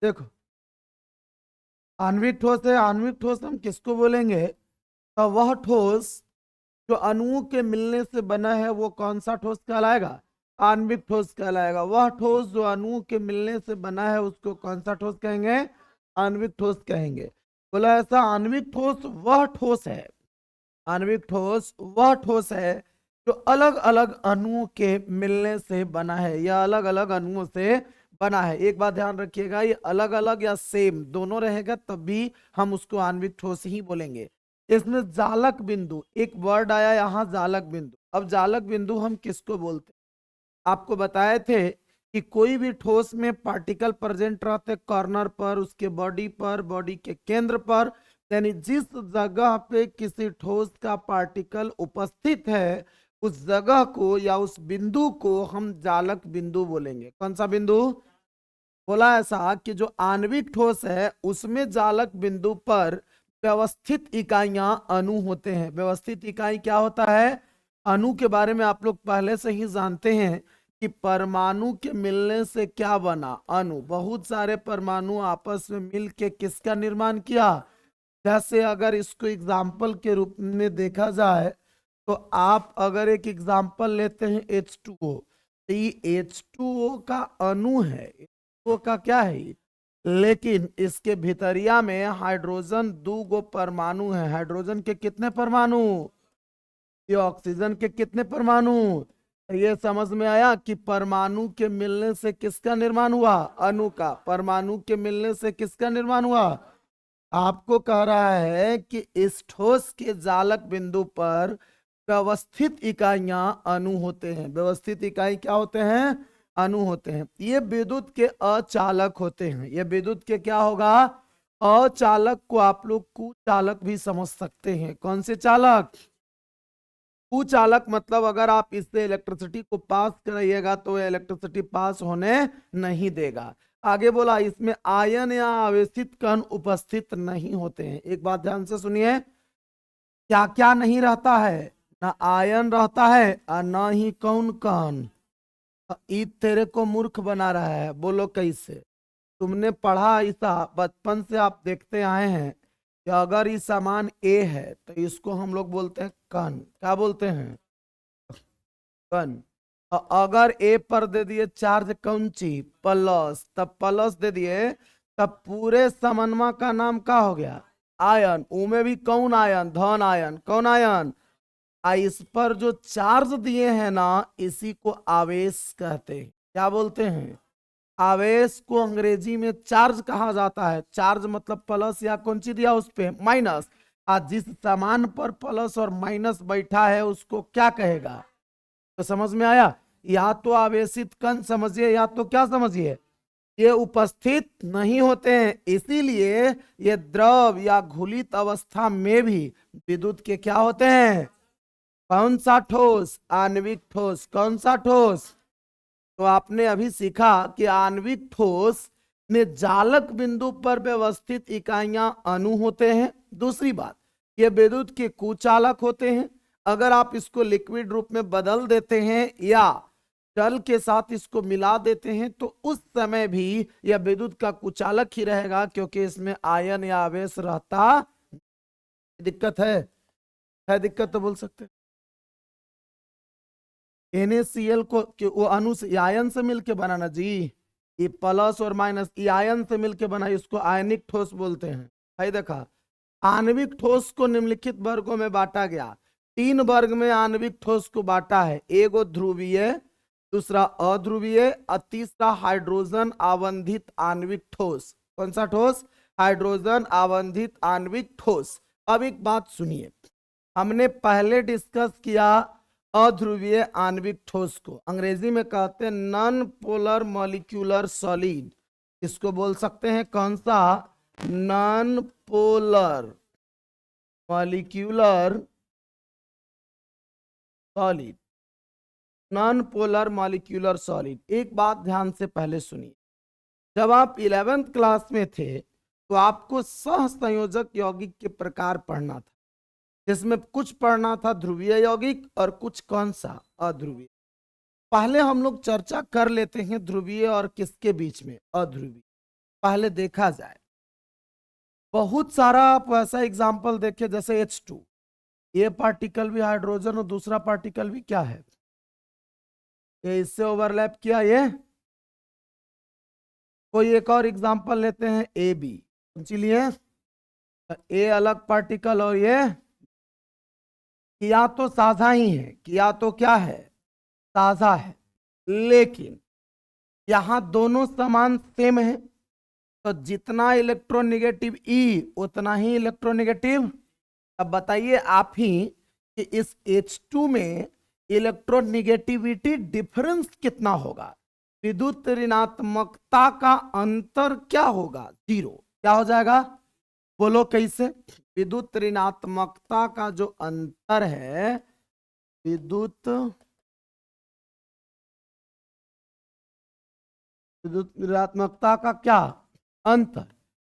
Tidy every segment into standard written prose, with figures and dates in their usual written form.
देखो, आणविक ठोस है। आणविक ठोस हम किसको बोलेंगे? तो वह ठोस जो अणुओं के मिलने से बना है वो कौन सा ठोस कहलाएगा? आणविक ठोस कहलाएगा। वह ठोस जो अणुओं के मिलने से बना है उसको कौन सा ठोस कहेंगे? आणविक ठोस कहेंगे। बोला ऐसा आणविक ठोस वह ठोस है, आणविक ठोस वह ठोस है जो अलग अलग अणुओं के मिलने से बना है, या अलग अलग अणुओं से बना है। एक बात ध्यान रखिएगा, ये अलग अलग या सेम दोनों रहेगा तब भी हम उसको आणविक ठोस ही बोलेंगे। इसमें जालक बिंदु एक वर्ड आया यहाँ, जालक बिंदु। अब जालक बिंदु हम किसको बोलते हैं? आपको बताए थे कि कोई भी ठोस में पार्टिकल प्रेजेंट रहते कॉर्नर पर, उसके बॉडी पर, बॉडी के केंद्र पर, यानी जिस जगह पे किसी ठोस का पार्टिकल उपस्थित है उस जगह को या उस बिंदु को हम जालक बिंदु बोलेंगे। कौन सा बिंदु? बोला ऐसा कि जो आणविक ठोस है उसमें जालक बिंदु पर व्यवस्थित इकाइयां अणु होते हैं। व्यवस्थित इकाई क्या होता है? अणु के बारे में आप लोग पहले से ही जानते हैं कि परमाणु के मिलने से क्या बना? अणु। बहुत सारे परमाणु आपस में मिल के किसका निर्माण किया? जैसे अगर इसको एग्जाम्पल के रूप में देखा जाए तो आप अगर एक एग्जाम्पल लेते हैं H2O, तो ये H2O का अणु है। H2O का क्या है? लेकिन इसके भीतरिया में हाइड्रोजन 2 परमाणु है। हाइड्रोजन के कितने परमाणु? ये ऑक्सीजन के कितने परमाणु? ये समझ में आया कि परमाणु के मिलने से किसका निर्माण हुआ? अणु का। परमाणु के मिलने से किसका निर्माण हुआ? आपको कह रहा है कि इस ठोस के जालक बिंदु पर व्यवस्थित इकाइयां अणु होते हैं। व्यवस्थित इकाई क्या होते हैं? अणु होते हैं। ये विद्युत के अचालक होते हैं। ये विद्युत के क्या होगा? अचालक को आप लोग कुचालक भी समझ सकते हैं। कौन से चालक? कुचालक मतलब अगर आप इससे इलेक्ट्रिसिटी को पास कराइएगा तो इलेक्ट्रिसिटी पास होने नहीं देगा। आगे बोला इसमें आयन या आवेशित कण उपस्थित नहीं होते हैं। एक बात ध्यान से सुनिए, क्या क्या नहीं रहता है? ना आयन रहता है और ना ही कौन कण। ई तेरे को मूर्ख बना रहा है। बोलो कैसे? तुमने पढ़ा ऐसा, बचपन से आप देखते आए हैं कि अगर ये सामान ए है तो इसको हम लोग बोलते हैं कण। क्या बोलते हैं? कण। और अगर ए पर दे दिए चार्ज कौन ची प्लस, तब प्लस दे दिए, तब पूरे समन्वय का नाम क्या हो गया? आयन। ऊ में भी कौन आयन? धन आयन। कौन आयन? इस पर जो चार्ज दिए हैं ना इसी को आवेश कहते हैं। क्या बोलते हैं? आवेश को अंग्रेजी में चार्ज कहा जाता है। चार्ज मतलब प्लस या कौन सी दिया उस पे माइनस। आज जिस सामान पर प्लस और माइनस बैठा है उसको क्या कहेगा? तो समझ में आया? या तो आवेशित कण समझिए या तो क्या समझिए, ये उपस्थित नहीं होते हैं। इसीलिए ये द्रव या घुलित अवस्था में भी विद्युत के क्या होते हैं? कौन सा ठोस? आणविक ठोस। कौन सा ठोस? तो आपने अभी सीखा कि आणविक ठोस में जालक बिंदु पर व्यवस्थित इकाइयां अणु होते हैं। दूसरी बात, ये विद्युत के कुचालक होते हैं। अगर आप इसको लिक्विड रूप में बदल देते हैं या जल के साथ इसको मिला देते हैं तो उस समय भी यह विद्युत का कुचालक ही रहेगा, क्योंकि इसमें आयन या आवेश रहता। दिक्कत है दिक्कत तो बोल सकते हैं। NaCl को वो अणु से आयन से मिलके बनाना जी। ये प्लस और माइनस ये आयन से मिलके बना, इसको आयनिक ठोस बोलते हैं। भाई देखा, आणविक ठोस को निम्नलिखित वर्गों में बांटा गया। 3 वर्ग में आणविक ठोस को बांटा है। एगो ध्रुवीय, दूसरा अध्रुवीय और तीसरा हाइड्रोजन आवंधित आणविक ठोस। कौन सा ठोस? हाइड्रोजन आवंधित आणविक ठोस। अब एक बात सुनिए, हमने पहले डिस्कस किया अध्रुवीय आणविक ठोस को अंग्रेजी में कहते हैं नॉन पोलर मॉलिक्यूलर सॉलिड। इसको बोल सकते हैं कौन सा? Non polar molecular solid. Non polar molecular solid. एक बात ध्यान से पहले सुनिए, जब आप 11th क्लास में थे तो आपको सहसंयोजक यौगिक के प्रकार पढ़ना था, जिसमें कुछ पढ़ना था ध्रुवीय यौगिक और कुछ कौन सा? अध्रुवीय। पहले हम लोग चर्चा कर लेते हैं ध्रुवीय और किसके बीच में? अध्रुवीय। पहले देखा जाए। बहुत सारा आप ऐसा एग्जाम्पल देखे, जैसे H2, ये पार्टिकल भी हाइड्रोजन और दूसरा पार्टिकल भी क्या है, ये इससे ओवरलैप किया ये। कोई एक और एग्जाम्पल लेते हैं, AB, चलिए ए अलग पार्टिकल और ये किया तो साझा ही है, किया तो क्या है, साझा है, लेकिन यहां दोनों समान सेम है, तो जितना इलेक्ट्रोनेगेटिव E उतना ही इलेक्ट्रोनेगेटिव। अब बताइए आप ही कि इस H2 में इलेक्ट्रोनेगेटिविटी डिफरेंस कितना होगा, विद्युत ऋणात्मकता का अंतर क्या होगा, 0। क्या हो जाएगा, बोलो कैसे। विद्युत ऋणात्मकता का जो अंतर है, विद्युत ऋणात्मकता का क्या अंतर,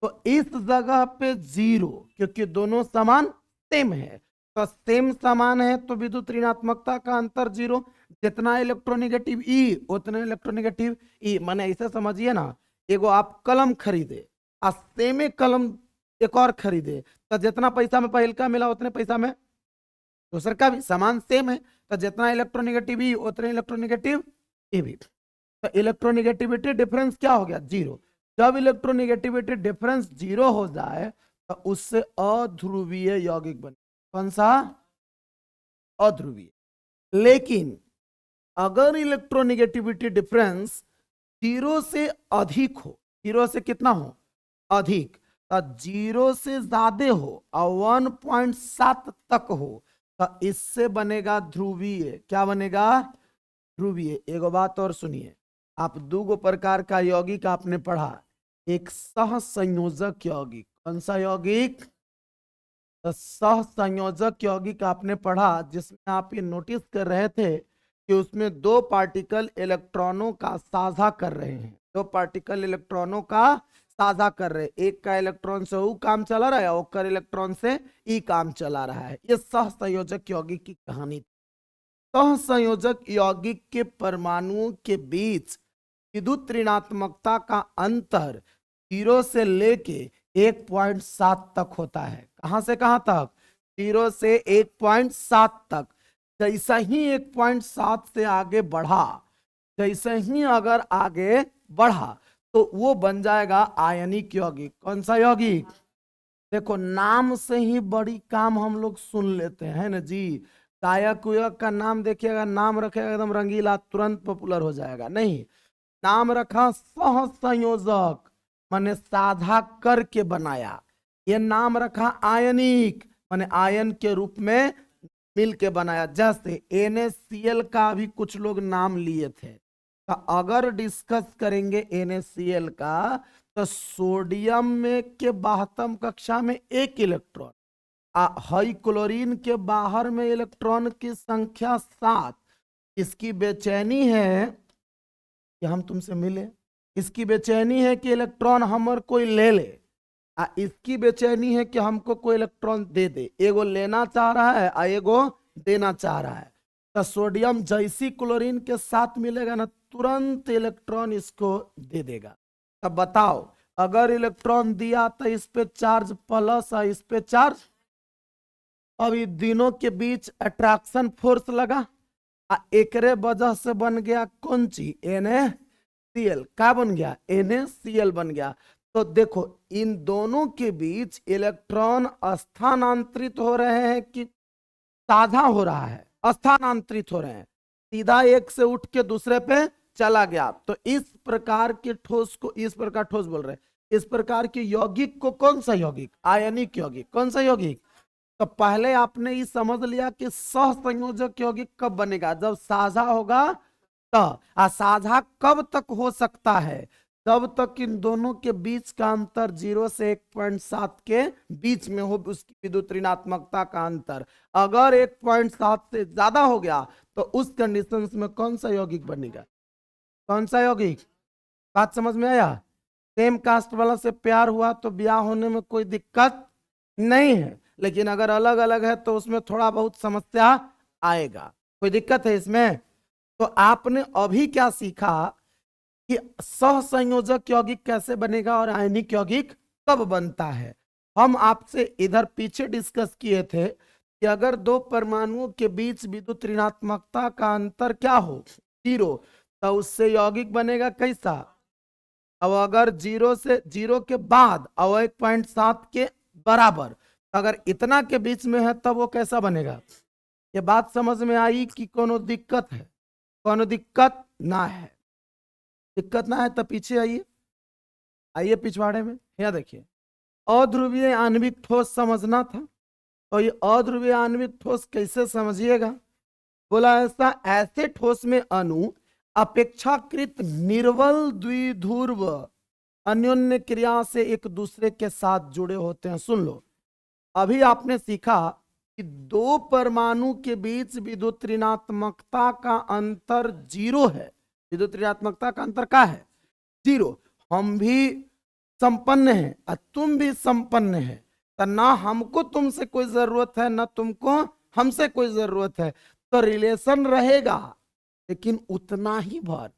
तो इस जगह पे 0, क्योंकि दोनों समान सेम है, तो सेम समान है तो विद्युत ऋणात्मकता का अंतर 0। जितना इलेक्ट्रोनेगेटिव E उतना इलेक्ट्रोनेगेटिव E, माने ऐसे समझिए ना, एगो आप कलम खरीदे आ सेमे कलम एक और खरीदे, तो जितना पैसा में पहल का मिला उतने पैसा में दूसरे का भी समान सेम है, तो जितना इलेक्ट्रोनेगेटिव E उतने इलेक्ट्रोनेगेटिव E भी, तो इलेक्ट्रोनेगेटिविटी डिफरेंस क्या हो गया, 0। जब इलेक्ट्रोनेगेटिविटी डिफरेंस 0 हो जाए तो उससे अध्रुवीय यौगिक बने। कौन सा, अध्रुवीय। लेकिन अगर इलेक्ट्रोनेगेटिविटी डिफरेंस 0 से अधिक हो, 0 से कितना हो, अधिक, तो 0 से ज्यादा हो और 1.7 तक हो, तो इससे बनेगा ध्रुवीय। क्या बनेगा, ध्रुवीय। एगो बात और सुनिए, आप दो प्रकार का यौगिक आपने पढ़ा, एक सहसंयोजक यौगिक, कौन सा यौगिक, तो सहसंयोजक यौगिक आपने पढ़ा, जिसमें आप ये नोटिस कर रहे थे कि उसमें दो पार्टिकल इलेक्ट्रॉनों का साझा कर रहे हैं, दो पार्टिकल इलेक्ट्रॉनों का साझा कर रहे हैं, एक का इलेक्ट्रॉन से वो काम चला रहा है, और इलेक्ट्रॉन से ई काम चला रहा है। ये सहसंयोजक यौगिक की कहानी। सहसंयोजक यौगिक के परमाणुओं के बीच विद्युत ऋणात्मकता का अंतर 0 से लेके 1.7 तक होता है। कहां से कहां तक, 0 से 1.7 तक। जैसा ही 1.7 से आगे बढ़ा, जैसे ही अगर आगे बढ़ा तो वो बन जाएगा आयनिक यौगिक। कौन सा यौगिक, देखो नाम से ही बड़ी काम हम लोग सुन लेते हैं ना जी। गायक उयक का नाम देखिएगा, नाम रखेगा एकदम रंगीला, तुरंत पॉपुलर हो जाएगा। नहीं, नाम रखा सह संयोजक, माने साझा करके बनाया। ये नाम रखा आयनिक, माने आयन के रूप में मिल के बनाया। जैसे NaCl का भी कुछ लोग नाम लिए थे, तो अगर डिस्कस करेंगे NaCl का, तो सोडियम में के 72 कक्षा में 1 इलेक्ट्रॉन, हाई क्लोरीन के बाहर में इलेक्ट्रॉन की संख्या 7। इसकी बेचैनी है कि हम तुमसे मिले, इसकी बेचैनी है कि इलेक्ट्रॉन हमर कोई ले ले, इसकी बेचैनी है कि हमको कोई इलेक्ट्रॉन दे दे। एगो लेना चाह रहा है और एगो देना चाह रहा है। तो सोडियम जैसी क्लोरीन के साथ मिलेगा ना, तुरंत इलेक्ट्रॉन इसको दे देगा। अब बताओ, अगर इलेक्ट्रॉन दिया तो इस पे चार्ज प्लस और इस पे चार्ज, अब इन दोनों के बीच अट्रैक्शन फोर्स लगा, एकरे वजह से बन गया कौन चीज, NaCl। क्या बन गया, NaCl बन गया। तो देखो इन दोनों के बीच इलेक्ट्रॉन स्थानांतरित हो रहे हैं कि साझा हो रहा है, स्थानांतरित हो रहे हैं, सीधा एक से उठ के दूसरे पे चला गया। तो इस प्रकार के ठोस को, इस प्रकार ठोस बोल रहे हैं, इस प्रकार के यौगिक को कौन सा यौगिक, आयनिक यौगिक। कौन सा यौगिक, तो पहले आपने ये समझ लिया कि सहसंयोजक यौगिक कब बनेगा, जब साझा होगा। तो साझा कब तक हो सकता है, तब तक इन दोनों के बीच का अंतर 0 से 1.7 के बीच में हो, उसकी विद्युत ऋणात्मकता का अंतर। अगर 1.7 से ज्यादा हो गया तो उस कंडीशन में कौन सा यौगिक बनेगा, कौन सा यौगिक। बात समझ में आया। सेम कास्ट वाला से प्यार हुआ तो ब्याह होने में कोई दिक्कत नहीं है, लेकिन अगर अलग अलग है तो उसमें थोड़ा बहुत समस्या आएगा। कोई दिक्कत है इसमें। तो आपने अभी क्या सीखा कि सहसंयोजक यौगिक कैसे बनेगा और आयनिक यौगिक कब बनता है। हम आपसे इधर पीछे डिस्कस किए थे कि अगर दो परमाणुओं के बीच विद्युत ऋणात्मकता का अंतर क्या हो, 0, तो उससे यौगिक बनेगा कैसा। अब अगर 0 के बाद और 1.7 के बराबर, तो अगर इतना के बीच में है तब वो कैसा बनेगा। ये बात समझ में आई कि कोनो दिक्कत है? कोनो दिक्कत ना है, दिक्कत ना है तो पीछे आइए, आइए पिछवाड़े में। यहाँ देखिए, अध्रुवीय आणविक ठोस समझना था। और ये अध्रुवीय आणविक ठोस कैसे समझिएगा, बोला ऐसा, ऐसे ठोस में अणु अपेक्षाकृत निर्बल द्विध्रुव अन्योन्य क्रिया से एक दूसरे के साथ जुड़े होते हैं। सुन लो, अभी आपने सीखा कि दो परमाणु के बीच विद्युत ऋणात्मकता का अंतर 0 है। विद्युत ऋणात्मकता का अंतर क्या है, 0। हम भी संपन्न हैं और तुम भी संपन्न है, तो ना हमको तुमसे कोई जरूरत है ना तुमको हमसे कोई जरूरत है, तो रिलेशन रहेगा लेकिन उतना ही भर।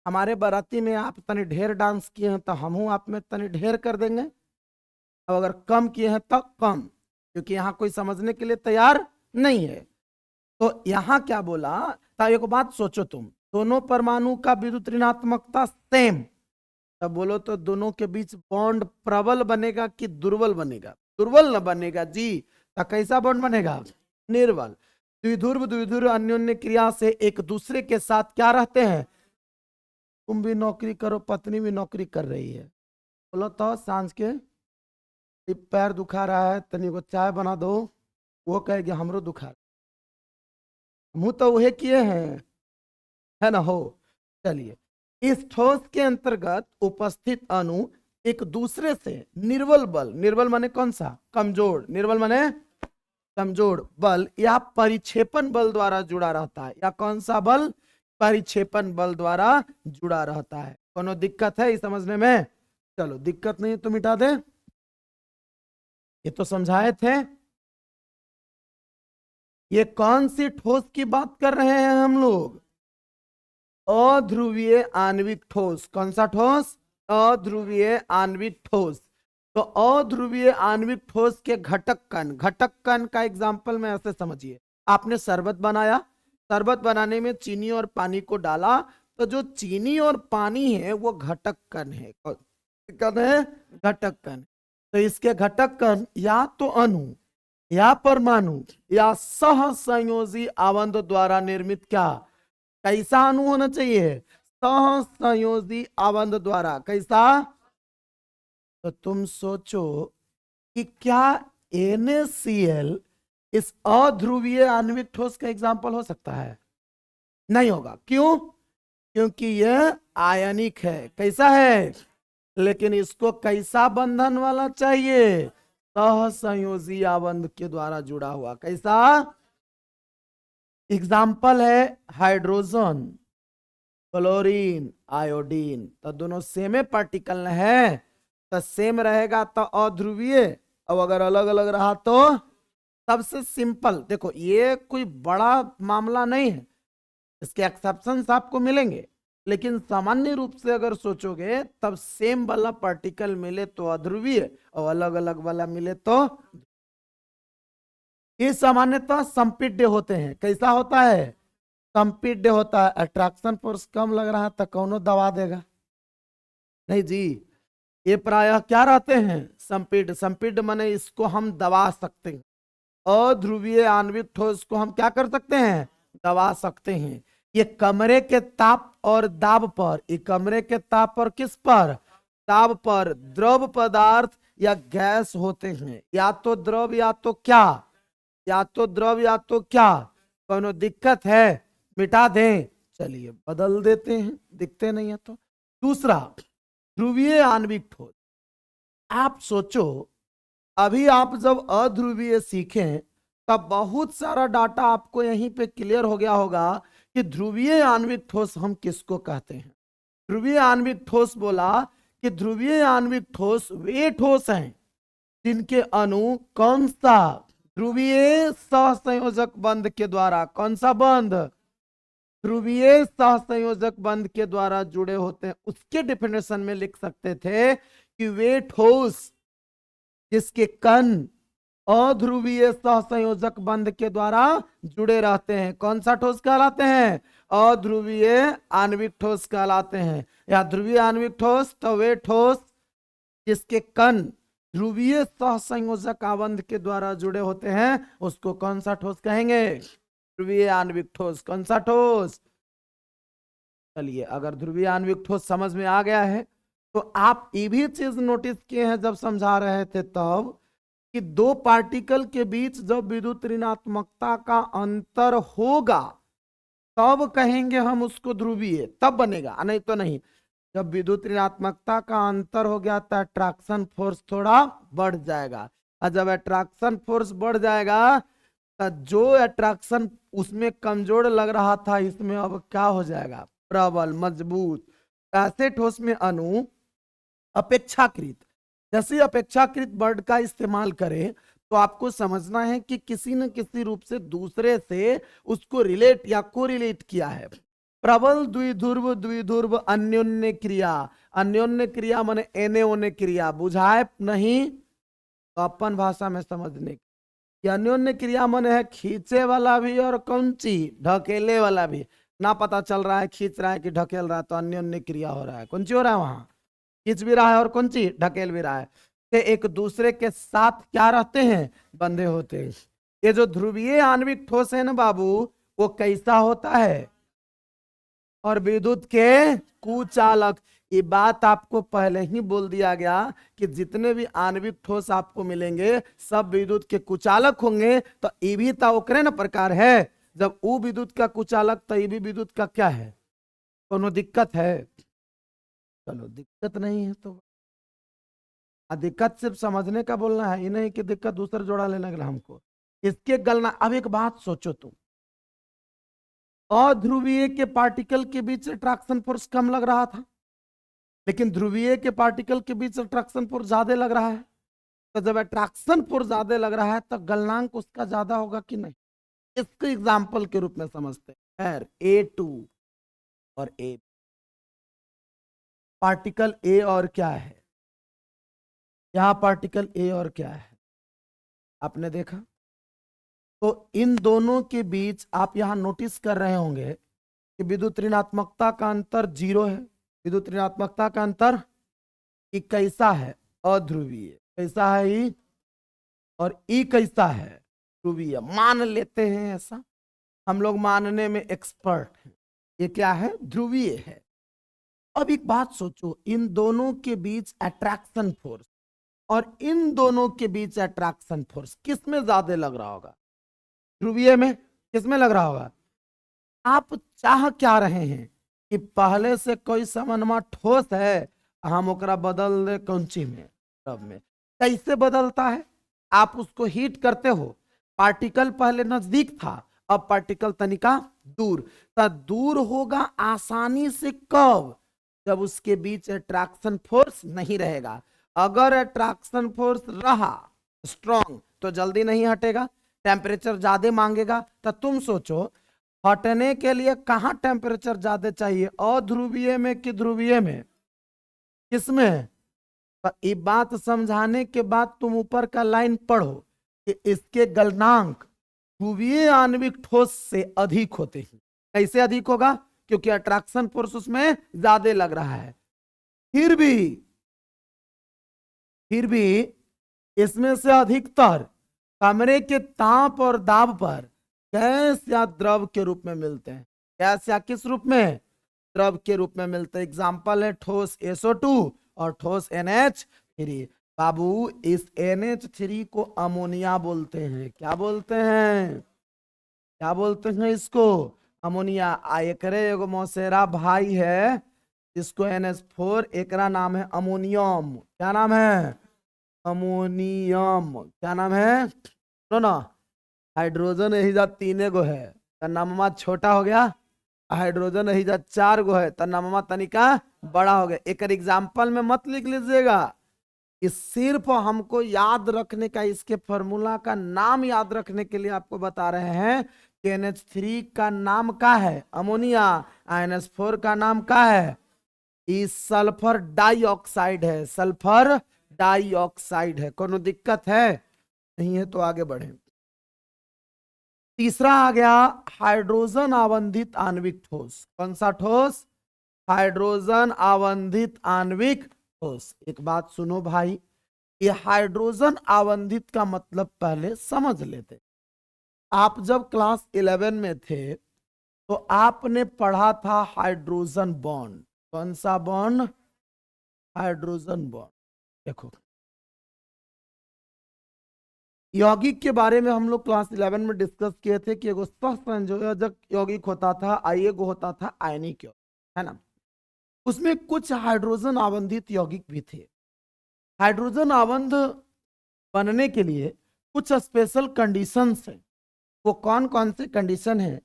हमारे बाराती में आप तनी ढेर डांस किए हैं तो हम आप में तनी ढेर कर देंगे, अब अगर कम किए हैं तो कम, क्योंकि यहाँ कोई समझने के लिए तैयार नहीं है। तो यहाँ क्या बोला था, एक बात सोचो, तुम दोनों परमाणु का विद्युत ऋणात्मकता सेम, तब बोलो तो दोनों के बीच बॉन्ड प्रबल बनेगा कि दुर्बल बनेगा। दुर्बल न बनेगा जी, तो कैसा बॉन्ड बनेगा, निर्बल। द्विध्रुव द्विध्रुव अन्योन्य क्रिया से एक दूसरे के साथ क्या रहते हैं। तुम भी नौकरी करो, पत्नी भी नौकरी कर रही है, बोलो तो सांझ के पैर दुखा रहा है तनी को चाय बना दो, वो कहेगी हमरो दुखा रहा, मुंह तो वही किए हैं, है ना हो। चलिए, इस ठोस के अंतर्गत उपस्थित अणु एक दूसरे से निर्बल बल, निर्बल माने कौन सा, कमजोर, निर्बल माने कमजोर बल या परिक्षेपण बल द्वारा जुड़ा रहता है। या कौन सा बल, परिक्षेपण बल द्वारा जुड़ा रहता है। कोनो दिक्कत है इस समझने में, चलो दिक्कत नहीं तो मिटा दे, ये तो समझाए थे। ये कौन सी ठोस की बात कर रहे हैं हम लोग, अध्रुवीय आणविक ठोस। कौन सा ठोस, अध्रुवीय आणविक ठोस। तो अध्रुवीय आणविक ठोस के घटक कण, घटक कण का एग्जांपल में ऐसे समझिए, आपने शरबत बनाया, शरबत बनाने में चीनी और पानी को डाला, तो जो चीनी और पानी है वो घटक कण है, कण है, घटक कण। तो इसके घटक कण या तो अणु या परमाणु या सहसंयोजी आबंध द्वारा निर्मित, क्या कैसा अणु होना चाहिए, सहसंयोजी आबंध द्वारा। कैसा, तो तुम सोचो कि क्या NaCl इस अध्रुवीय आणविक ठोस का एग्जाम्पल हो सकता है, नहीं होगा। क्यों, क्योंकि यह आयनिक है। कैसा है, लेकिन इसको कैसा बंधन वाला चाहिए, सहसंयोजी आबंध के द्वारा जुड़ा हुआ। कैसा, एग्जाम्पल है हाइड्रोजन, क्लोरीन, आयोडीन, तो दोनों सेमे पार्टिकल है, तो सेम रहेगा तो अध्रुवीय, अब अगर अलग अलग रहा तो। सबसे सिंपल देखो, ये कोई बड़ा मामला नहीं है, इसके एक्सेप्शंस आपको मिलेंगे, लेकिन सामान्य रूप से अगर सोचोगे तब सेम वाला पार्टिकल मिले तो अध्रुवीय और अलग अलग वाला मिले तो। ये सामान्यतः संपीड्य होते हैं। कैसा होता है, संपीड्य होता है। अट्रैक्शन फोर्स कम लग रहा है तो कौनो दबा देगा, नहीं जी, ये प्रायः क्या रहते हैं, संपीड्य। संपीड्य माने इसको हम दबा सकते हैं, अध्रुवीय आणविक ठोस को हम क्या कर सकते हैं, दबा सकते हैं। ये कमरे के ताप और दाब पर, ये कमरे के ताप पर किस पर, दाब पर द्रव पदार्थ या गैस होते हैं, या तो द्रव या तो क्या, या तो द्रव या तो क्या। कोनो दिक्कत है, मिटा दें, चलिए बदल देते हैं, दिखते नहीं है तो। दूसरा, ध्रुवीय आणविक ठोस। आप सोचो, अभी आप जब अध्रुवीय सीखें तब बहुत सारा डाटा आपको यहीं पे क्लियर हो गया होगा कि ध्रुवीय आणविक ठोस हम किसको कहते हैं। ध्रुवीय आणविक ठोस बोला कि ध्रुवीय आणविक ठोस वे ठोस हैं जिनके अणु कौन सा, ध्रुवीय सहसंयोजक बंध के द्वारा, कौन सा बंध, ध्रुवीय सहसंयोजक बंध के द्वारा जुड़े होते हैं, उसके डिफिनेशन में लिख सकते थे कि वे ठोस जिसके कण अध्रुवीय सहसंयोजक बंध के द्वारा जुड़े रहते हैं, कौन सा ठोस कहलाते हैं? अध्रुवीय आणविक ठोस कहलाते हैं। या ध्रुवीय आणविक ठोस, तो वे ठोस जिसके कण ध्रुवीय सहसंयोजक आबंध के द्वारा जुड़े होते हैं, उसको कौन सा ठोस कहेंगे? ध्रुवीय आणविक ठोस। कौन सा ठोस? चलिए, अगर ध्रुवीय आणविक ठोस समझ में आ गया है तो आप ये भी चीज नोटिस किए हैं जब समझा रहे थे तब, कि दो पार्टिकल के बीच जब विद्युत ऋणात्मकता का अंतर होगा तब कहेंगे हम उसको ध्रुवीय, तब बनेगा, नहीं तो नहीं। जब विद्युत ऋणात्मकता का अंतर हो गया तो अट्रैक्शन फोर्स थोड़ा बढ़ जाएगा, और जब अट्रैक्शन फोर्स बढ़ जाएगा तो जो अट्रैक्शन उसमें कमजोर लग रहा था इसमें अब क्या हो जाएगा? प्रबल, मजबूत। ऐसे ठोस में अणु अपेक्षाकृत, जैसे अपेक्षाकृत वर्ड का इस्तेमाल करें तो आपको समझना है कि किसी न किसी रूप से दूसरे से उसको रिलेट या कोरिलेट किया है। प्रबल द्विध्रुव, द्विध्रुव अन्योन्य क्रिया, अन्योन्य क्रिया माने एने ओने क्रिया, बुझाए नहीं तो अपन भाषा में समझने की। अन्योन्य क्रिया माने है खींचे वाला भी और कौंची ढकेले वाला भी, ना पता चल रहा है खींच रहा है कि ढकेल रहा है, तो अन्योन्य क्रिया हो रहा है। कौन सी हो रहा है? वहां खींच भी रहा है और कौन सी ढकेल भी रहा है, ते एक दूसरे के साथ क्या रहते हैं? बंधे होते हैं। ये जो ध्रुवीय आणविक ठोस है ना बाबू, वो कैसा होता है? और विद्युत के कुचालक। ये बात आपको पहले ही बोल दिया गया कि जितने भी आणविक ठोस आपको मिलेंगे सब विद्युत के कुचालक होंगे, तो ये भी तो ओकरे ना प्रकार है। जब वो विद्युत का कुचालक तो ये भी विद्युत का क्या है? कोनो दिक्कत है? चलो, दिक्कत नहीं है तो दिक्कत सिर्फ समझने का बोलना है, ये नहीं कि दिक्कत दूसरा जोड़ा लेना है हमको। इसके गलना, अब एक बात सोचो तुम, अध्रुवीय के पार्टिकल के बीच अट्रैक्शन फोर्स कम लग रहा था, लेकिन ध्रुवीय के पार्टिकल के बीच अट्रैक्शन फोर्स ज्यादा लग रहा है। तो जब अट्रैक्शन फोर्स ज्यादा लग रहा है तो गलनांक उसका ज्यादा होगा कि नहीं? इसको एग्जाम्पल के रूप में समझते हैं। A2 और A, पार्टिकल A और क्या है? यहां पार्टिकल A और क्या है आपने देखा? तो इन दोनों के बीच आप यहां नोटिस कर रहे होंगे कि विद्युत ऋणात्मकता का अंतर 0 है। विद्युत ऋणात्मकता का अंतर ई कैसा है? अध्रुवीय। कैसा है ई? और ई कैसा है? ध्रुवीय। मान लेते हैं ऐसा, हम लोग मानने में एक्सपर्ट हैं। ये क्या है? ध्रुवीय है। अब एक बात सोचो, इन दोनों के बीच अट्रैक्शन फोर्स और इन दोनों के बीच अट्रैक्शन फोर्स किसमें ज्यादा लग रहा होगा? ध्रुवीय में। किसमें लग रहा होगा? आप चाह क्या रहे हैं कि पहले से कोई समन्वय ठोस है, हम ओकरा बदल दे कौंची में, द्रव में। कैसे बदलता है? आप उसको हीट करते हो, पार्टिकल पहले नजदीक था, अब पार्टिकल तनिका दूर। तो दूर होगा आसानी से कब? जब उसके बीच अट्रैक्शन फोर्स नहीं रहेगा। अगर अट्रैक्शन फोर्स रहा स्ट्रॉन्ग तो जल्दी नहीं हटेगा, टेम्परेचर ज्यादा मांगेगा। तो तुम सोचो, हटने के लिए कहां टेम्परेचर ज्यादा चाहिए? अध्रुवीय में कि ध्रुवीय में? किसमें? ये बात समझाने के बाद तुम ऊपर का लाइन पढ़ो कि इसके गलनांक ध्रुवीय आणविक ठोस से अधिक होते हैं। कैसे अधिक होगा? क्योंकि अट्रैक्शन फोर्स उसमें ज्यादा लग रहा है। फिर भी इसमें से अधिकतर कमरे के ताप और दाब पर गैस या द्रव के रूप में मिलते हैं। गैस या किस रूप में? द्रव के रूप में मिलते हैं। एग्जाम्पल है ठोस SO2 और ठोस NH3। बाबू, इस NH3 को अमोनिया बोलते हैं। क्या बोलते हैं? क्या बोलते हैं इसको? अमोनिया। एकरे एगो मौसेरा भाई है जिसको NH4, एकरा नाम है अमोनियम। क्या नाम है? अमोनियम। क्या नाम है? सुनो ना, हाइड्रोजन यही जा 3 गो है तो नाममा छोटा हो गया, हाइड्रोजन यही जा 4 गो है तो नाममा तनिका बड़ा हो गया। एक एग्जाम्पल में मत लिख लीजिएगा, इस सिर्फ हमको याद रखने का, इसके फॉर्मूला का नाम याद रखने के लिए आपको बता रहे हैं NH3 का नाम क्या है? अमोनिया। NH4 का नाम क्या है? इस सल्फर डाइऑक्साइड है, सल्फर डाइऑक्साइड है। कोनो दिक्कत है? नहीं है तो आगे बढ़े। तीसरा आ गया हाइड्रोजन आवंधित आणविक ठोस। कौन सा ठोस? हाइड्रोजन आवंधित आणविक ठोस। एक बात सुनो भाई, ये हाइड्रोजन आवंधित का मतलब पहले समझ लेते। आप जब क्लास 11 में थे तो आपने पढ़ा था हाइड्रोजन बॉन्ड। कौन सा बॉन्ड? Hydrogen bond. देखो, यौगिक के बारे में हम लोग क्लास 11 में डिस्कस किए थे कि एगो सहसंयोजक यौगिक होता था, एगो होता था आयनिक यौगिक, है ना। उसमें कुछ हाइड्रोजन आवंधित यौगिक भी थे। हाइड्रोजन आवंध बनने के लिए कुछ स्पेशल कंडीशंस हैं। वो कौन कौन से कंडीशन है?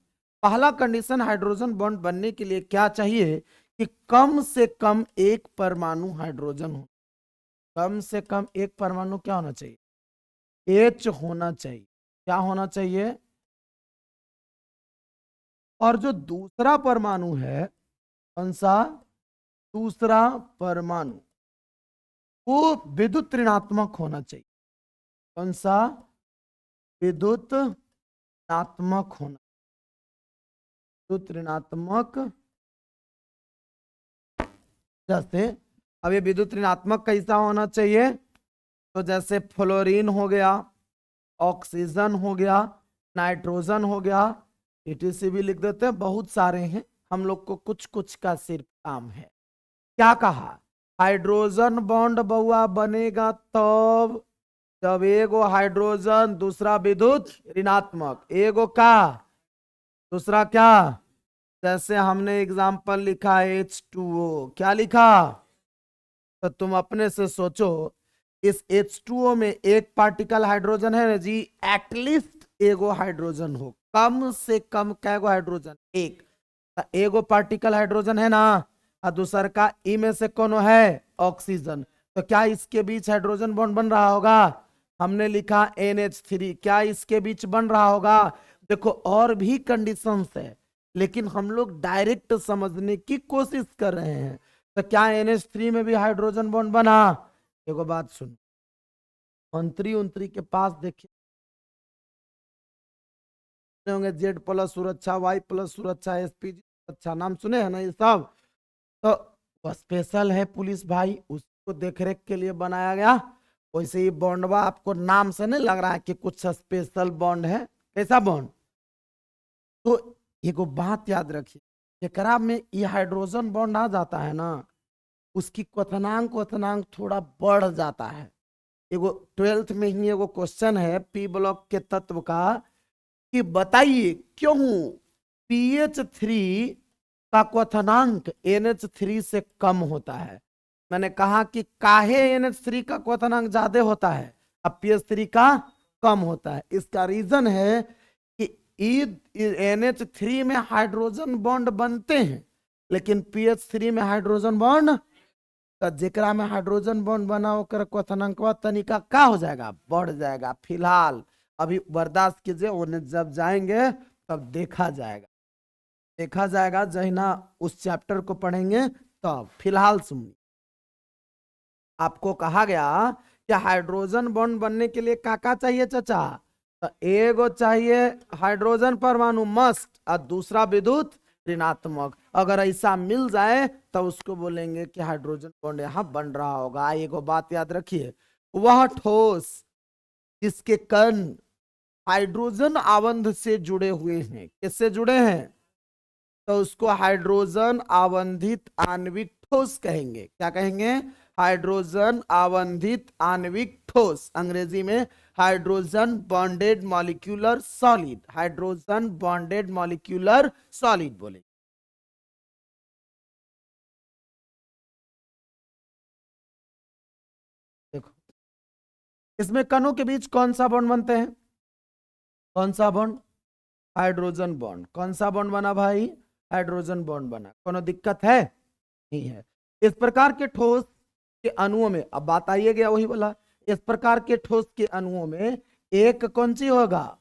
पहला कंडीशन हाइड्रोजन बॉन्ड बनने के लिए क्या चाहिए कि कम से कम एक परमाणु हाइड्रोजन हो। कम से कम एक परमाणु क्या होना चाहिए? H होना चाहिए। क्या होना चाहिए? और जो दूसरा परमाणु है, कौन सा? दूसरा परमाणु वो विद्युत ऋणात्मक होना चाहिए। कौन सा? विद्युत ऋणात्मक होना। विद्युत ऋणात्मक। जैसे अब ये विद्युत ऋणात्मक कैसा होना चाहिए? तो जैसे फ्लोरीन हो गया, ऑक्सीजन हो गया, नाइट्रोजन हो गया, ETC भी लिख देते हैं, बहुत सारे हैं। हम लोग को कुछ कुछ का सिर्फ काम है। क्या कहा? हाइड्रोजन बॉन्ड बउआ बनेगा तब जब एगो हाइड्रोजन दूसरा विद्युत ऋणात्मक, एगो का दूसरा क्या। जैसे हमने एग्जाम्पल लिखा H2O, क्या लिखा? तो तुम अपने से सोचो, इस H2O में एक पार्टिकल हाइड्रोजन है ना जी, एटलीस्ट एगो हाइड्रोजन हो। कम से कम कैगो हाइड्रोजन? एक। एगो पार्टिकल हाइड्रोजन है ना, और दूसर का ई में से कौन है? ऑक्सीजन। तो क्या इसके बीच हाइड्रोजन बॉन्ड बन रहा होगा? हमने लिखा NH3, क्या इसके बीच बन रहा होगा? देखो और भी कंडीशंस है, लेकिन हम लोग डायरेक्ट समझने की कोशिश कर रहे हैं। तो क्या NH3 में भी हाइड्रोजन बॉन्ड बना? एगो बात सुन, अंतरी उंतरी के पास देखिए होंगे Z+ सुरक्षा, Y+ सुरक्षा, SP सुरक्षा, नाम सुने हैं ना ये सब। तो वो स्पेशल है पुलिस भाई, उसको देखरेख के लिए बनाया गया। वैसे ही बॉन्डवा आपको नाम से नहीं लग रहा है कि कुछ स्पेशल बॉन्ड है? कैसा बॉन्ड? तो एगो बात याद रखिए, एकरा में ये हाइड्रोजन बॉन्ड आ जाता है ना, उसकी क्वथनांक थोड़ा बढ़ जाता है। एगो 12th में ही एगो क्वेश्चन है P ब्लॉक के तत्व का कि बताइए क्यों PH3 का क्वथनांक NH3 से कम होता है। मैंने कहा कि काहे NH3 का क्वथनांक ज्यादा होता है अब PH3 का कम होता है? इसका रीजन है कि NH3 में हाइड्रोजन बॉन्ड बनते हैं, लेकिन PH3 में हाइड्रोजन बॉन्ड, तो जेकरा में हाइड्रोजन बॉन्ड बना होकर क्वथनांकवा तनिका का हो जाएगा? बढ़ जाएगा। फिलहाल अभी बर्दाश्त कीजिए, उन्हें जब जाएंगे तब देखा जाएगा। देखा जाएगा जहिना उस चैप्टर को पढ़ेंगे तब। फिलहाल सुनिए, आपको कहा गया कि हाइड्रोजन बॉन्ड बनने के लिए क्या चाहिए चाचा? तो एगो चाहिए हाइड्रोजन परमाणु मस्ट, और दूसरा विद्युत ऋणात्मक। अगर ऐसा मिल जाए तो उसको बोलेंगे कि हाइड्रोजन बॉन्ड यहाँ बन रहा होगा। एगो बात याद रखिए, वह ठोस जिसके कण हाइड्रोजन आवंध से जुड़े हुए हैं, किससे जुड़े हैं? तो उसको हाइड्रोजन आवंधित आणविक ठोस कहेंगे। क्या कहेंगे? हाइड्रोजन आवंधित आणविक ठोस, अंग्रेजी में hydrogen bonded molecular solid. Hydrogen bonded molecular solid बोले। देखो, इसमें कणों के बीच कौन सा बॉन्ड बनते हैं? कौन सा बॉन्ड? Hydrogen bond. कौन सा बॉन्ड बना भाई? हाइड्रोजन बॉन्ड बना। कोनो दिक्कत है? नहीं है। इस प्रकार के ठोस के अणुओं में, अब बात आइए गया वही बोला, इस प्रकार के ठोस के अणुओं में एक कौन सी होगा?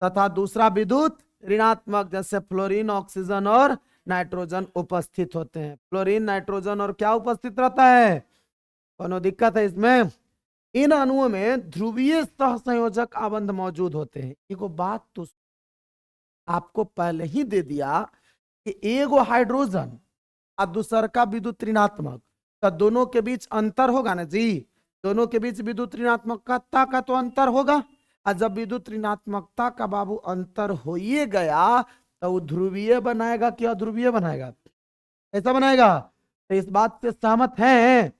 तथा दूसरा विद्युत ऋणात्मक, जैसे फ्लोरीन, ऑक्सीजन और नाइट्रोजन उपस्थित होते हैं। फ्लोरीन, नाइट्रोजन और क्या उपस्थित रहता है? कोनो दिक्कत है इसमें? इन अणुओं में ध्रुवीय सहसंयोजक आबंध मौजूद होते हैं। एगो बात तो आपको पहले ही दे दिया कि एगो हाइड्रोजन और दूसर का विद्युत ऋणात्मक, तो दोनों के बीच अंतर होगा ना जी। दोनों के बीच विद्युत ऋणात्मकता का तो अंतर होगा, और जब विद्युत ऋणात्मकता का बाबू अंतर हो ही गया तो वो ध्रुवीय बनाएगा कि अध्रुवीय बनाएगा? ऐसा बनाएगा। तो इस बात से सहमत हैं?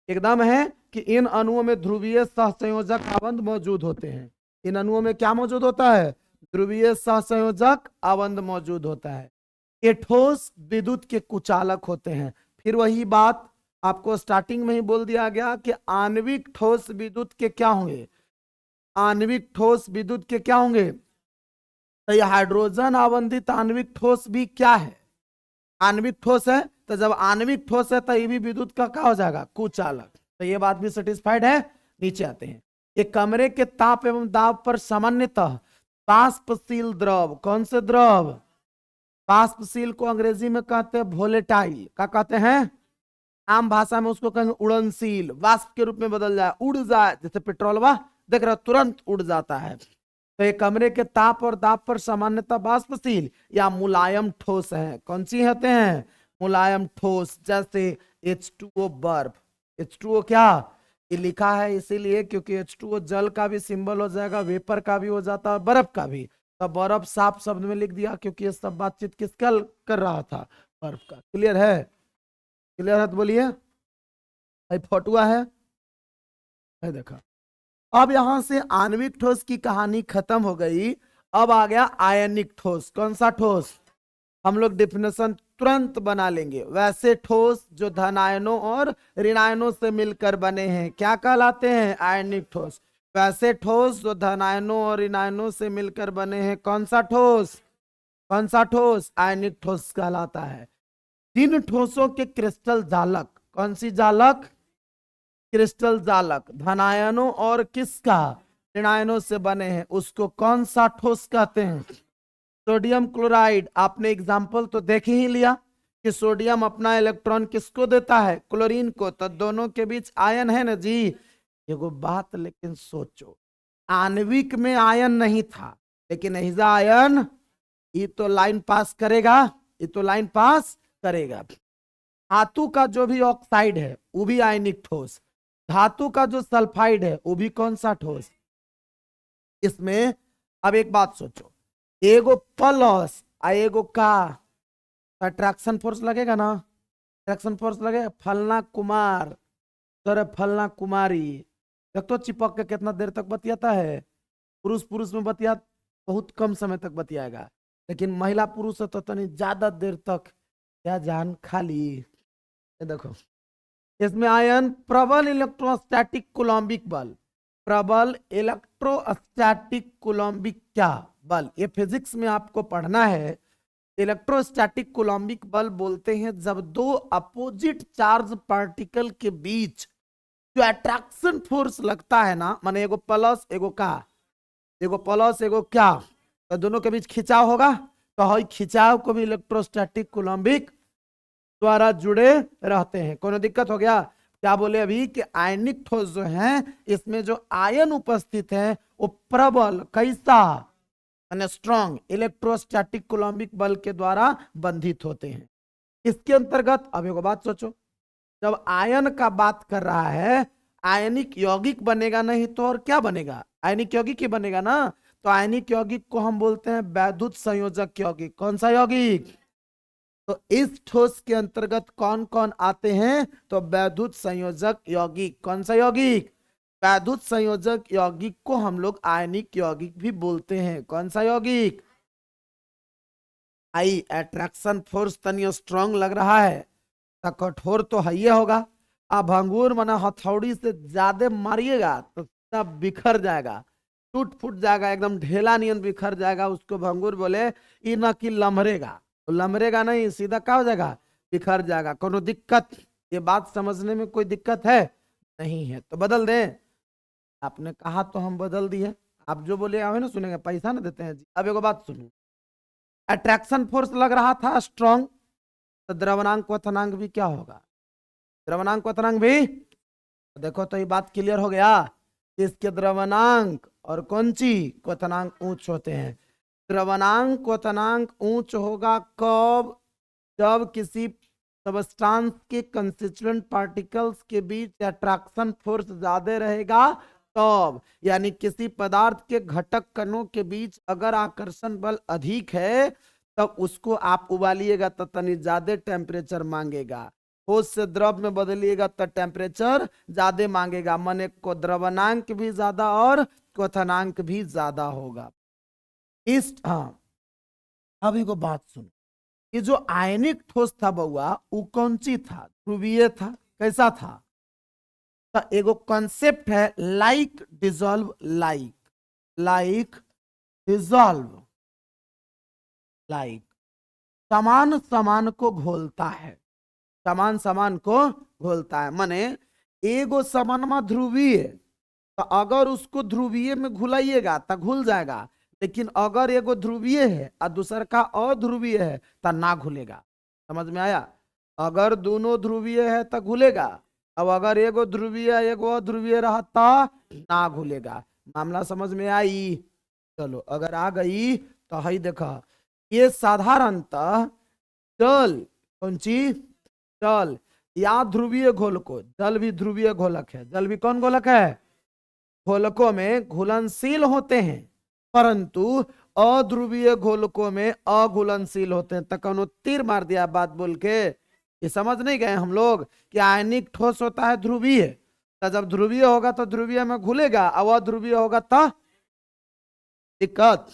एकदम है कि इन अणुओं में ध्रुवीय सहसंयोजक आबंध मौजूद होते हैं। इन अणुओं में क्या मौजूद होता है? ध्रुवीय सहसंयोजक आबंध मौजूद होता है। ये ठोस विद्युत के कुचालक होते हैं। फिर वही बात आपको स्टार्टिंग में ही बोल दिया गया कि आणविक ठोस विद्युत के क्या होंगे? आणविक ठोस विद्युत के क्या होंगे? तो ये हाइड्रोजन आबंधित आणविक ठोस भी क्या है? आणविक ठोस है। तो जब आणविक ठोस है तो ये भी विद्युत का क्या हो जाएगा? कुचालक। तो ये बात भी सेटिस्फाइड है? नीचे आते हैं। एक कमरे के ताप एवं दाब पर सामान्यतः बाष्पशील द्रव, कौन से द्रव? बाष्पशील को अंग्रेजी में कहते हैं वोलेटाइल। क्या कहते हैं? आम भाषा में उसको कहेंगे उड़नशील, वाष्प के रूप में बदल जाए, उड़ जाए, जैसे पेट्रोल वाह देख रहे तुरंत उड़ जाता है। तो ये कमरे के ताप और दाब पर सामान्यतः बाष्पशील या मुलायम ठोस है। कौन सी होते हैं? मुलायम ठोस, जैसे H2O बर्फ। H2O क्या ये लिखा है इसीलिए क्योंकि H2O जल का भी सिंबल हो जाएगा, वेपर का भी हो जाता है, बर्फ का भी। तो बर्फ साफ शब्द में लिख दिया क्योंकि ये सब बातचीत किसका कर रहा था? बर्फ का। क्लियर है? क्लियर है तो बोलिए। भाई फोटुआ है देखा। अब यहां से आणविक ठोस की कहानी खत्म हो गई। अब आ गया आयनिक ठोस। कौन सा ठोस? हम लोग डिफिनेशन तुरंत बना लेंगे। वैसे ठोस जो धनायनों और ऋणायनों से मिलकर बने हैं क्या कहलाते हैं? आयनिक ठोस। वैसे ठोस जो धनायनों और ऋणायनों से मिलकर बने हैं कौन सा ठोस? कौन सा ठोस? आयनिक ठोस कहलाता है। जिन ठोसों के क्रिस्टल जालक, कौन सी जालक? क्रिस्टल जालक धनायनों और किसका? ऋणायनों से बने हैं, उसको कौन सा ठोस कहते हैं? Sodium chloride. आपने एग्जाम्पल तो देख ही लिया कि सोडियम अपना इलेक्ट्रॉन किसको देता है? क्लोरीन को। तो दोनों के बीच आयन है ना जी। एगो बात लेकिन सोचो, आणविक में आयन नहीं था, लेकिन ऐसा आयन ये तो लाइन पास करेगा, ये तो लाइन पास करेगा। धातु का जो भी ऑक्साइड है वो भी आयनिक ठोस। धातु का जो सल्फाइड है वो भी कौन सा ठोस? इसमें अब एक बात सोचो, एगो प्लस आ एगो का अट्रैक्शन फोर्स लगेगा ना? अट्रैक्शन फोर्स लगे। फलना कुमार सर फलना कुमारी, देख तो चिपक के कितना देर तक बतियाता है। पुरुष पुरुष में बतिया बहुत कम समय तक बतियाएगा, लेकिन महिला पुरुष है तो तनी ज्यादा देर तक क्या जान खाली। ये देखो इसमें आयन प्रबल इलेक्ट्रोस्टैटिक कोलॉम्बिक बल। प्रबल इलेक्ट्रोस्टैटिक कोलॉम्बिक क्या बल? ये फिजिक्स में आपको पढ़ना है। इलेक्ट्रोस्टैटिक कोलॉम्बिक बल बोलते हैं जब दो अपोजिट चार्ज पार्टिकल के बीच जो अट्रैक्शन फोर्स लगता है ना, माने एगो प्लस एगो का, एगो प्लस एगो क्या, तो दोनों के बीच खिंचाव होगा। तो हई खिंचाव को भी इलेक्ट्रोस्टैटिक कोलॉम्बिक द्वारा जुड़े रहते हैं। कोनो दिक्कत हो गया? क्या बोले अभी कि आयनिक ठोस जो है इसमें जो आयन उपस्थित है वो प्रबल कैसा स्ट्रॉन्ग इलेक्ट्रोस्टैटिक कोलॉम्बिक बल के द्वारा बंधित होते हैं। इसके अंतर्गत अब एक बात सोचो, जब आयन का बात कर रहा है, आयनिक यौगिक बनेगा नहीं तो और क्या बनेगा? आयनिक यौगिक ही बनेगा ना। तो आयनिक यौगिक को हम बोलते हैं वैद्युत संयोजक यौगिक। कौन सा यौगिक? तो इस ठोस के अंतर्गत कौन कौन आते हैं? तो वैद्युत संयोजक यौगिक। कौन सा यौगिक? वैद्युत संयोजक यौगिक को हम लोग आयनिक यौगिक भी बोलते हैं। कौन सा यौगिक? आई अट्रैक्शन फोर्स तनियो स्ट्रांग लग रहा है तो कठोर तो है ही होगा। अब भंगूर मना हथौड़ी से ज्यादा मारिएगा तो सब बिखर जाएगा, टूट फूट जाएगा, एकदम ढेला नियन बिखर जाएगा। उसको भंगूर बोले ई न कि लमरेगा, तो लमरेगा नहीं, सीधा क्या हो जाएगा? बिखर जाएगा। कोनो दिक्कत? ये बात समझने में कोई दिक्कत है? नहीं है तो बदल दें। आपने कहा तो हम बदल दिए, आप जो बोले आवे ना सुनेंगे, पैसा ना देते हैं जी। अब एगो बात सुनो, अट्रैक्शन फोर्स लग रहा था स्ट्रॉन्ग, तो द्रवनांक क्वथनांक भी क्या होगा? द्रवनांक क्वथनांक भी, देखो तो ये बात क्लियर हो गया। इसके द्रवनांक और कौन सी क्वथनांक ऊंच होते हैं। द्रवनांक क्वथनांक ऊंच होगा कब? जब किसी सबस्टांस के कंस्टिट्यूएंट पार्टिकल्स के बीच अट्रैक्शन फोर्स ज्यादा रहेगा तब, यानी किसी पदार्थ के घटक कणों के बीच अगर आकर्षण बल अधिक है तब उसको आप उबालिएगा तो तनी ज्यादा टेम्परेचर मांगेगा, ठोस से द्रव में बदलिएगा तो टेम्परेचर ज्यादा मांगेगा, माने को द्रवनांक भी ज्यादा और क्वथनांक भी ज्यादा होगा। इस हाँ, अभी को बात सुनो, ये जो आयनिक ठोस था बउआ वो कौन सी था? ध्रुवीय था। कैसा था? तो एगो कॉन्सेप्ट है like dissolve, like dissolve, like समान समान को घोलता है, समान समान को घोलता है। माने एगो समानमा ध्रुवीय, तो अगर उसको ध्रुवीय में घुलाइएगा तो घुल जाएगा, लेकिन अगर एगो ध्रुवीय है और दूसर का अध्रुवीय है तो ना घुलेगा। समझ में आया? अगर दोनों ध्रुवीय है तो घुलेगा, अब अगर एगो ध्रुवीय एगो अध्रुवीय रहा तो ना घुलेगा। मामला समझ में आई? चलो अगर आ गई तो हई देखा, ये साधारणतः जल, कौन सी? जल या ध्रुवीय घोलकों, जल भी ध्रुवीय घोलक है, जल भी कौन घोलक है? घोलकों में घुलनशील होते हैं, परंतु अध्रुवीय घोलकों में अघुलनशील होते हैं। तक तीर मार दिया बात बोल के, ये समझ नहीं गए हम लोग कि आयनिक ठोस होता है ध्रुवीय, तो जब ध्रुवीय होगा तो ध्रुवीय में घुलेगा, और अध्रुवीय होगा तो दिक्कत।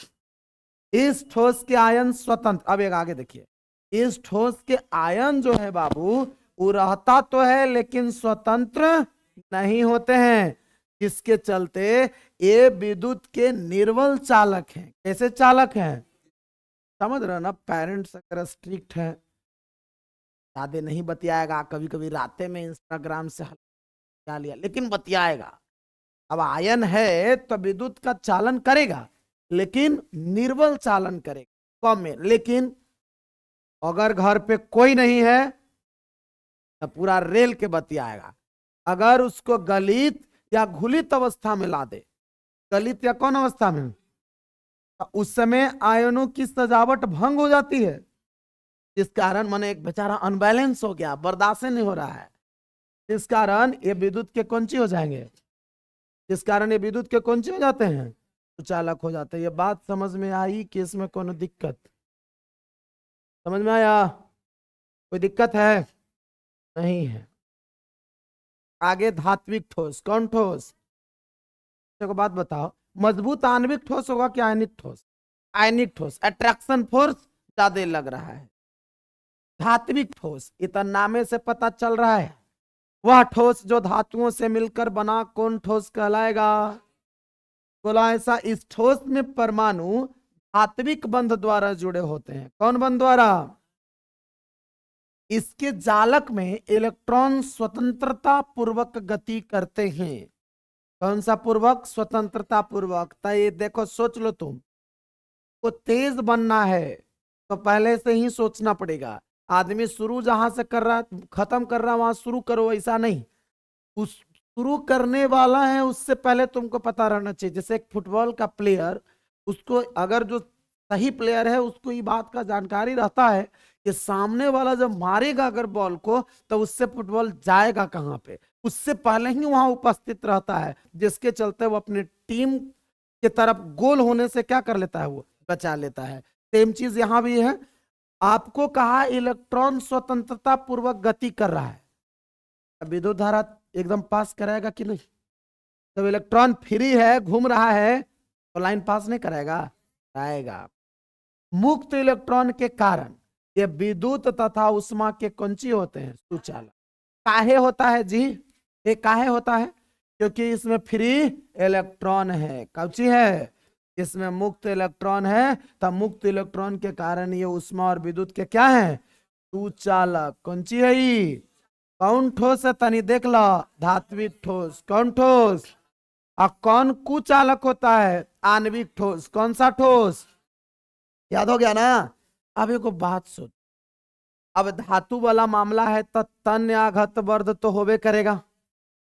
इस ठोस के आयन स्वतंत्र, अब एक आगे देखिए, इस ठोस के आयन जो है बाबू वो रहता तो है लेकिन स्वतंत्र नहीं होते हैं, जिसके चलते ये विद्युत के निर्बल चालक हैं। कैसे चालक हैं? समझ रहे हो ना? पेरेंट्स अगर स्ट्रिक्ट है ज्यादा नहीं बतियाएगा, कभी कभी राते में इंस्टाग्राम से क्या लिया, लेकिन बतियाएगा। अब आयन है तो विद्युत का चालन करेगा, लेकिन निर्बल चालन करेगा कम में। लेकिन अगर घर पे कोई नहीं है तो पूरा रेल के बतियाएगा। अगर उसको गलित या घुलित अवस्था में ला दे, गलित या कौन अवस्था में, तो उस समय आयनों की सजावट भंग हो जाती है, जिस कारण माने एक बेचारा अनबैलेंस हो गया, बर्दाश्त नहीं हो रहा है, जिस कारण ये विद्युत के कौन सी हो जाएंगे, जिस कारण ये विद्युत के कौन सी हो जाते हैं, तो चालक हो जाते हैं। ये बात समझ में आई कि इसमें कोनो दिक्कत? समझ में आया? कोई दिक्कत है? नहीं है। आगे धात्विक ठोस, कौन ठोस? देखो बात बताओ, मजबूत आणविक ठोस होगा कि आयनिक ठोस? आयनिक ठोस, अट्रैक्शन फोर्स ज्यादा लग रहा है। धात्विक ठोस, इतना नामे से पता चल रहा है, वह ठोस जो धातुओं से मिलकर बना कौन ठोस कहलाएगा? बोला ऐसा, इस ठोस में परमाणु धात्विक बंध द्वारा जुड़े होते हैं। कौन बंध द्वारा? इसके जालक में इलेक्ट्रॉन स्वतंत्रता पूर्वक गति करते हैं। कौन सा पूर्वक? स्वतंत्रता पूर्वक। तो ये देखो सोच लो, तुम को तेज बनना है तो पहले से ही सोचना पड़ेगा। आदमी शुरू जहां से कर रहा है खत्म कर रहा है वहां शुरू करो, ऐसा नहीं। उस शुरू करने वाला है उससे पहले तुमको पता रहना चाहिए। जैसे एक फुटबॉल का प्लेयर, उसको अगर जो सही प्लेयर है उसको ये बात का जानकारी रहता है कि सामने वाला जब मारेगा अगर बॉल को तो उससे फुटबॉल जाएगा कहाँ पे, उससे पहले ही वहां उपस्थित रहता है, जिसके चलते वो अपनी टीम की तरफ गोल होने से क्या कर लेता है, वो बचा लेता है। सेम चीज यहां भी है। आपको कहा इलेक्ट्रॉन स्वतंत्रता पूर्वक गति कर रहा है, विद्युत धारा एकदम पास कराएगा कि नहीं? जब इलेक्ट्रॉन फ्री है, घूम रहा है, तो लाइन पास नहीं कराएगा? आएगा। मुक्त इलेक्ट्रॉन के कारण ये विद्युत तथा उष्मा के कौनची होते हैं? सुचालक। काहे होता है जी? ये काहे होता है? क्योंकि इसमें फ्री इलेक्ट्रॉन है। कौची है? इसमें मुक्त इलेक्ट्रॉन है, तब मुक्त इलेक्ट्रॉन के कारण ये उष्मा और विद्युत के क्या है? सुचालक। कौनची है ये? कौन ठोस है? तनी देख लो, धात्विक ठोस। कौन ठोस? और कौन कुचालक होता है? आणविक ठोस। कौन सा ठोस? याद हो गया ना? अब एक बात सुन, अब धातु वाला मामला है तो तन्य आघात वर्ध तो होबे करेगा,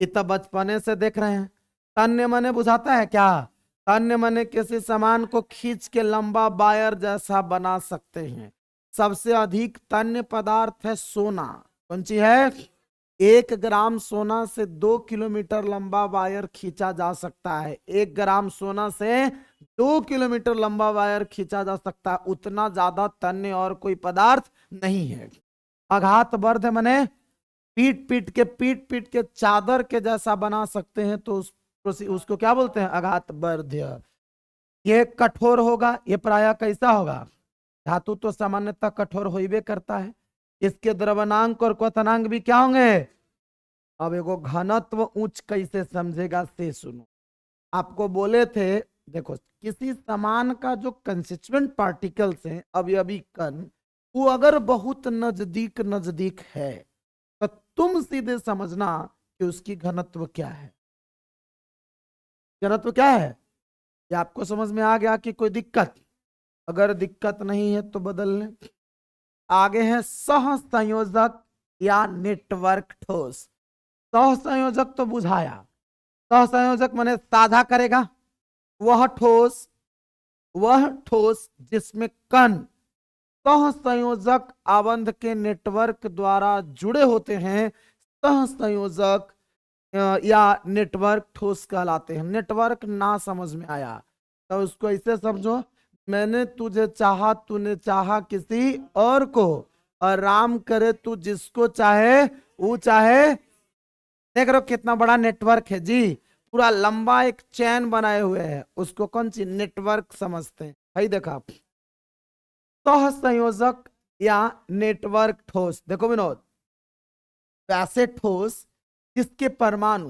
ये तो बचपने से देख रहे हैं। तन्य मने बुझाता है क्या? तन्य मने किसी सामान को खींच के लंबा वायर जैसा बना सकते हैं। सबसे अधिक तन्य पदार्थ है सोना। कौन सी है? 1 ग्राम सोना से 2 किलोमीटर लंबा वायर खींचा जा सकता है। 1 ग्राम सोना से 2 किलोमीटर लंबा वायर खींचा जा सकता है। उतना ज्यादा तन्य और कोई पदार्थ नहीं है। आघात वर्ध मने पीट पीट के चादर के जैसा बना सकते हैं, तो उसको क्या बोलते हैं? आघात वर्ध। ये कठोर होगा। ये प्रायः कैसा होगा? धातु तो सामान्यतः कठोर होइबे करता है। इसके द्रवणांक और क्वथनांक भी क्या होंगे? अब एगो घनत्व उच्च कैसे समझेगा से सुनो। आपको बोले थे, देखो किसी सामान का जो कंस्टिट्यूएंट पार्टिकल्स हैं, अवयवी कण, वो अगर बहुत नजदीक नजदीक है तो तुम सीधे समझना कि उसकी घनत्व क्या है। घनत्व क्या है? ये आपको समझ में आ गया कि कोई दिक्कत? अगर दिक्कत नहीं है तो बदल लें। आगे है सहसंयोजक या नेटवर्क ठोस। सहसंयोजक तो बुझाया। सहसंयोजक माने साझा करेगा। वह ठोस जिसमें कण सहसंयोजक आबंध के नेटवर्क द्वारा जुड़े होते हैं, सहसंयोजक या नेटवर्क ठोस कहलाते हैं। नेटवर्क ना समझ में आया तो उसको ऐसे समझो, मैंने तुझे चाहा, तूने चाहा किसी और को, और राम करे तू जिसको चाहे वो चाहे। देख रहे हो कितना बड़ा नेटवर्क है जी, पूरा लंबा एक चैन बनाए हुए है, उसको कौन सी नेटवर्क समझते हैं? भाई देखा आप, सहसंयोजक या नेटवर्क ठोस। देखो विनोद, वैसे ठोस जिसके परमाणु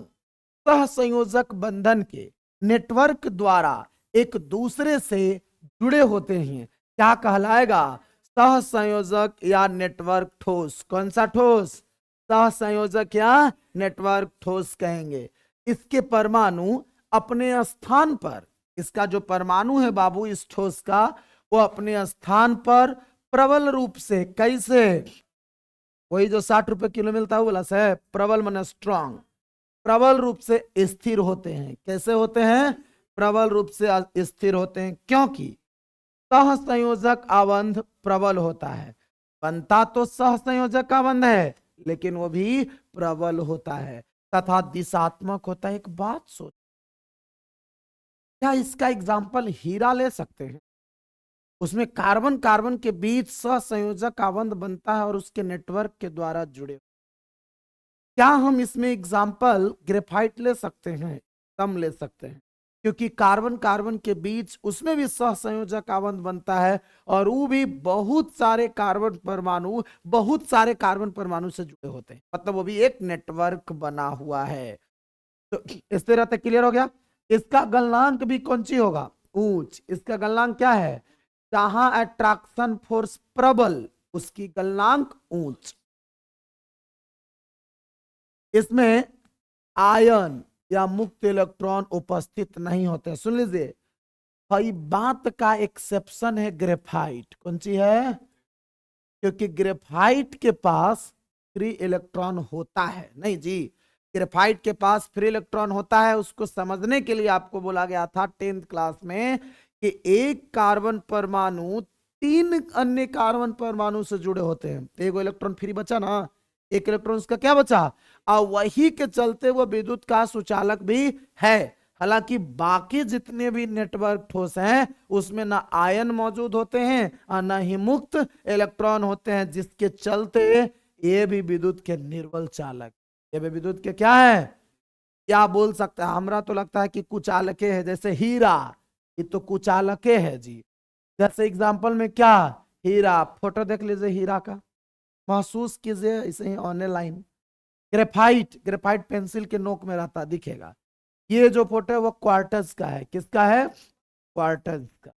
सहसंयोजक बंधन के नेटवर्क द्वारा एक दूसरे से जुड़े होते हैं, क्या कहलाएगा? सहसंयोजक या नेटवर्क ठोस। कौन सा ठोस? सहसंयोजक या नेटवर्क ठोस कहेंगे। इसके परमाणु अपने स्थान पर, इसका जो परमाणु है बाबू इस ठोस का, वो अपने स्थान पर प्रबल रूप से, कैसे? वही जो 60 रुपए किलो मिलता है बोला से, प्रबल माने स्ट्रांग, प्रबल रूप से स्थिर होते हैं। कैसे होते हैं? प्रबल रूप से स्थिर होते हैं, क्योंकि सहसंयोजक आबंध प्रबल होता है। बनता तो सहसंयोजक आबंध है, लेकिन वो भी प्रबल होता है तथा दिशात्मक होता है। एक बात सोच, क्या इसका एग्जाम्पल हीरा ले सकते हैं? उसमें कार्बन कार्बन के बीच सहसंयोजक आबंध बनता है और उसके नेटवर्क के द्वारा जुड़े। क्या हम इसमें एग्जाम्पल ग्रेफाइट ले सकते हैं? कम ले सकते हैं, क्योंकि कार्बन कार्बन के बीच उसमें भी सहसंयोजक आबंध बनता है और वो भी बहुत सारे कार्बन परमाणु से जुड़े होते हैं, मतलब वो भी एक नेटवर्क बना हुआ है। तो इस तरह तक क्लियर हो गया। इसका गलनांक भी कौन सी होगा? ऊंच। इसका गलनांक क्या है? जहां अट्रैक्शन फोर्स प्रबल, उसकी गलनांक ऊंच। इसमें आयन या मुक्त इलेक्ट्रॉन उपस्थित नहीं होते। सुन लीजिए, भाई बात का एक्सेप्शन है ग्रेफाइट। कौन सी है? क्योंकि ग्रेफाइट के पास फ्री इलेक्ट्रॉन होता है। नहीं जी, ग्रेफाइट के पास फ्री इलेक्ट्रॉन होता है। उसको समझने के लिए आपको बोला गया था 10th क्लास में कि एक कार्बन परमाणु 3 अन्य कार्बन परमाणु से जुड़े होते हैं। एक इलेक्ट्रॉन फ्री बचा ना, एक इलेक्ट्रॉन उसका क्या बचा, और वही के चलते वो विद्युत का सुचालक भी है। हालांकि बाकी जितने भी नेटवर्क ठोस हैं उसमें ना आयन मौजूद होते हैं और ना ही मुक्त इलेक्ट्रॉन होते हैं, जिसके चलते ये भी विद्युत के निर्बल चालक, ये भी विद्युत के क्या है? क्या बोल सकता है? हमरा तो लगता है कि कुचालके है, जैसे हीरा, ये तो कुचालके है जी। जैसे एग्जाम्पल में क्या, हीरा, फोटो देख लीजिए हीरा का, महसूस कीजिए इसे ही ऑनलाइन। ग्रेफाइट पेंसिल के नोक में रहता दिखेगा। ये जो फोटो है वो क्वार्टज का है। किसका है? क्वार्टज का।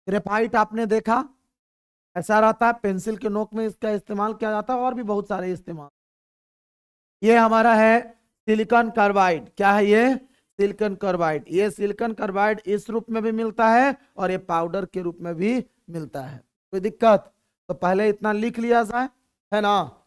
ग्रेफाइट आपने देखा ऐसा रहता है, पेंसिल के नोक में इसका इस्तेमाल किया जाता है, और भी बहुत सारे इस्तेमाल। ये हमारा है सिलिकॉन कार्बाइड। क्या है ये? Silicon carbide. ये सिलिकॉन कार्बाइड इस रूप में भी मिलता है और ये पाउडर के रूप में भी मिलता है। कोई दिक्कत? तो पहले इतना लिख लिया जाए, है ना।